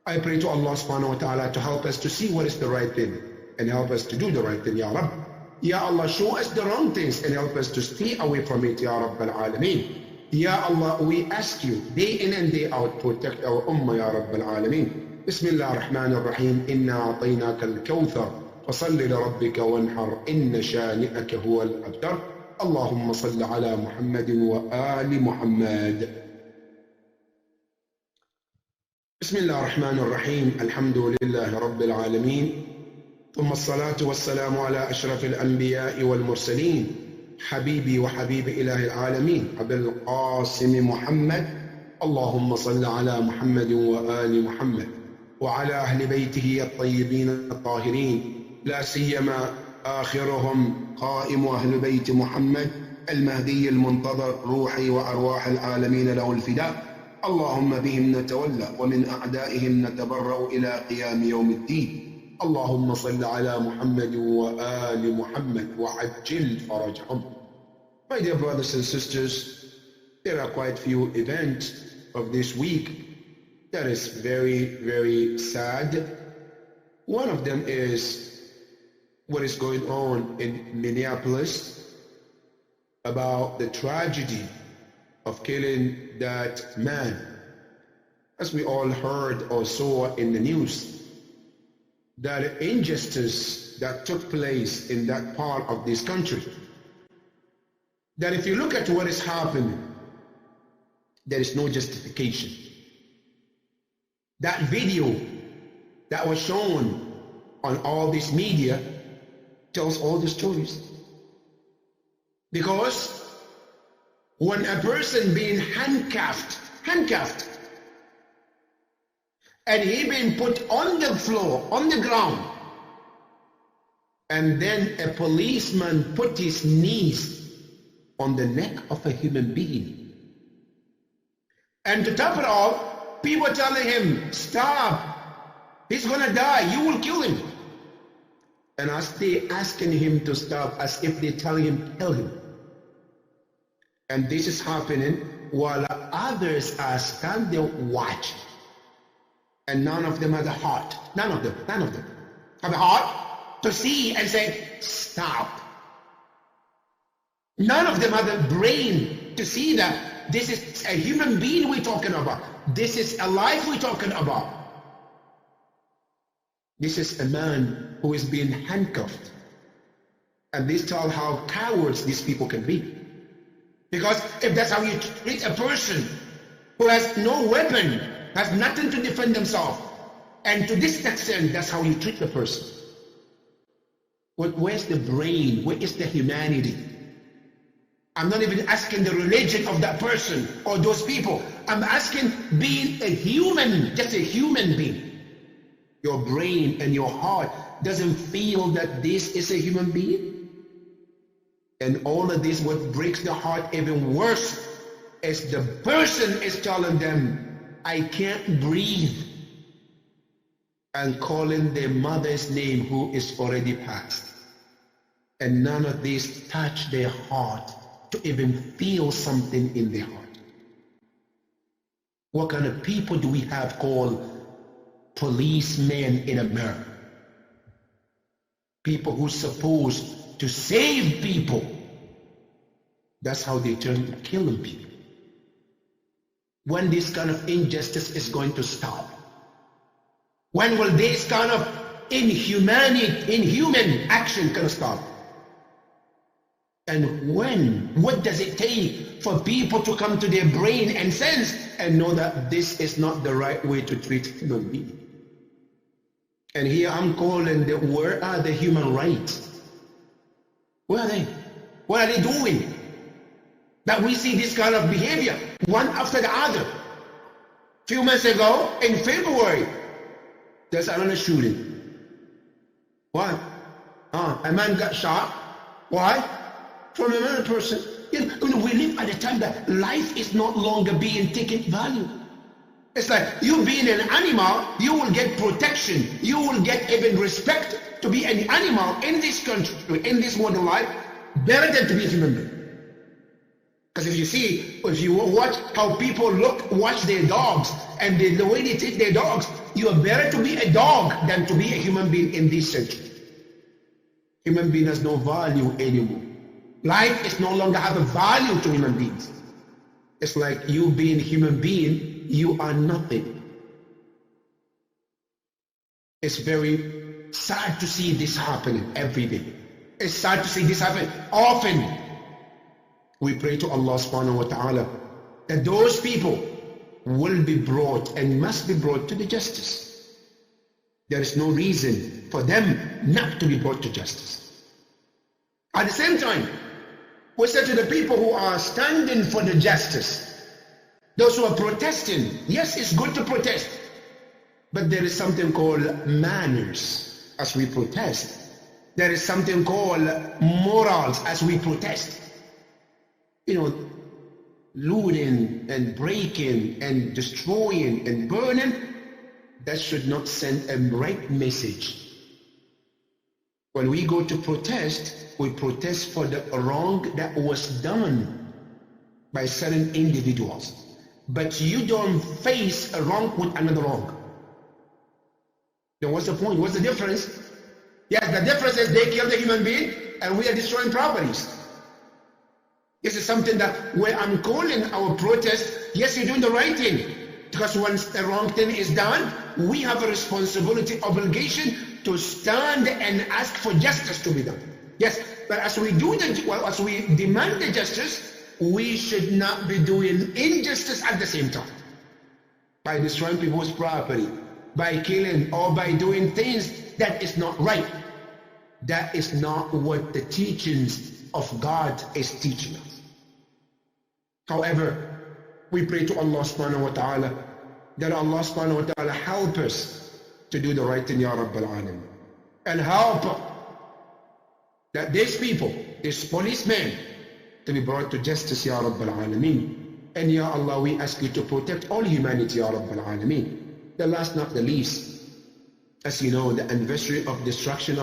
I pray to Allah subhanahu wa ta'ala to help us to see what is the right thing and help us to do the right thing, Ya Rabb. Ya Allah, show us the wrong things and help us to stay away from it, Ya Rabb al-Alameen. Ya Allah, we ask you day in and day out, protect our ummah, Ya Rabb al-Alameen. Bismillah ar-Rahman ar-Rahim. Inna a'tainaka al-kawthar. فصل لربك وانحر إن شانئك هو الأبتر اللهم صل على محمد وآل محمد. بسم الله الرحمن الرحيم. الحمد لله رب العالمين ثم الصلاة والسلام على أشرف الأنبياء والمرسلين حبيبي وحبيب إله العالمين أبي القاسم محمد. اللهم صل على محمد وآل محمد وعلى أهل بيته الطيبين الطاهرين لا سيما آخرهم قائم أهل بيت محمد المهدي المنتظر روحي وأرواح العالمين له الفداء. اللهم بهم نتولى ومن أعدائهم نتبرأ إلى قيام يوم الدين. اللهم صل على محمد وآل محمد وعجل فرجهم. My dear brothers and sisters, there are quite few events of this week that is very, very sad. One of them is what is going on in Minneapolis about the tragedy of killing that man. As we all heard or saw in the news, that injustice that took place in that part of this country, that if you look at what is happening, there is no justification. That video that was shown on all this media tells all the stories. Because when a person being handcuffed, and he being put on the floor, on the ground, and then a policeman put his knees on the neck of a human being. And to top it all, people telling him, stop, he's gonna die, you will kill him. And as they asking him to stop, as if they telling him, kill him. And this is happening while others are standing watching. And none of them have the heart, none of them have the heart to see and say, stop. None of them have the brain to see that this is a human being we're talking about. This is a life we're talking about. This is a man who is being handcuffed. And this tells how cowards these people can be. Because if that's how you treat a person who has no weapon, has nothing to defend themselves, and to this extent, that's how you treat the person. Where's the brain? Where is the humanity? I'm not even asking the religion of that person or those people. I'm asking being a human, just a human being. Your brain and your heart doesn't feel that this is a human being. And all of this, what breaks the heart even worse is the person is telling them, I can't breathe, and calling their mother's name who is already passed. And none of this touch their heart to even feel something in their heart. What kind of people do we have called policemen in America? People who are supposed to save people. That's how they turn to killing people. When this kind of injustice is going to stop? When will this kind of inhuman action gonna stop? And when? What does it take for people to come to their brain and sense and know that this is not the right way to treat human beings? And here I'm calling where are the human rights? Where are they? What are they doing? That we see this kind of behavior, one after the other. A few months ago, in February, there's another shooting. Why? A man got shot. Why? From another person. You know, we live at a time that life is not longer being taken value. It's like you being an animal, you will get protection. You will get even respect to be an animal in this country, in this modern life, better than to be a human being. Because if you watch how people watch their dogs, and the way they treat their dogs, you are better to be a dog than to be a human being in this century. Human being has no value anymore. Life is no longer have a value to human beings. It's like you being a human being, you are nothing. It's very sad to see this happening every day. It's sad to see this happen often. We pray to Allah subhanahu wa ta'ala that those people will be brought and must be brought to the justice. There is no reason for them not to be brought to justice. At the same time, we say to the people who are standing for the justice, those who are protesting, yes, it's good to protest, but there is something called manners as we protest. There is something called morals as we protest. Looting and breaking and destroying and burning, that should not send a right message. When we go to protest, we protest for the wrong that was done by certain individuals. But you don't face a wrong with another wrong. Then what's the point? What's the difference? Yes, the difference is they killed a human being and we are destroying properties. This is something that where I'm calling our protest, yes, you're doing the right thing. Because once the wrong thing is done, we have a responsibility, obligation to stand and ask for justice to be done. Yes, but as we demand the justice, we should not be doing injustice at the same time. By destroying people's property, by killing, or by doing things that is not right. That is not what the teachings of God is teaching us. However, we pray to Allah subhanahu wa ta'ala that Allah subhanahu wa ta'ala help us to do the right thing, Ya Rabbal Alamin. And help that these people, these policemen, to be brought to justice, Ya Rabbal Alamin. And Ya Allah, we ask you to protect all humanity, Ya Rabbal Alamin. The last not the least, as you know, the anniversary of destruction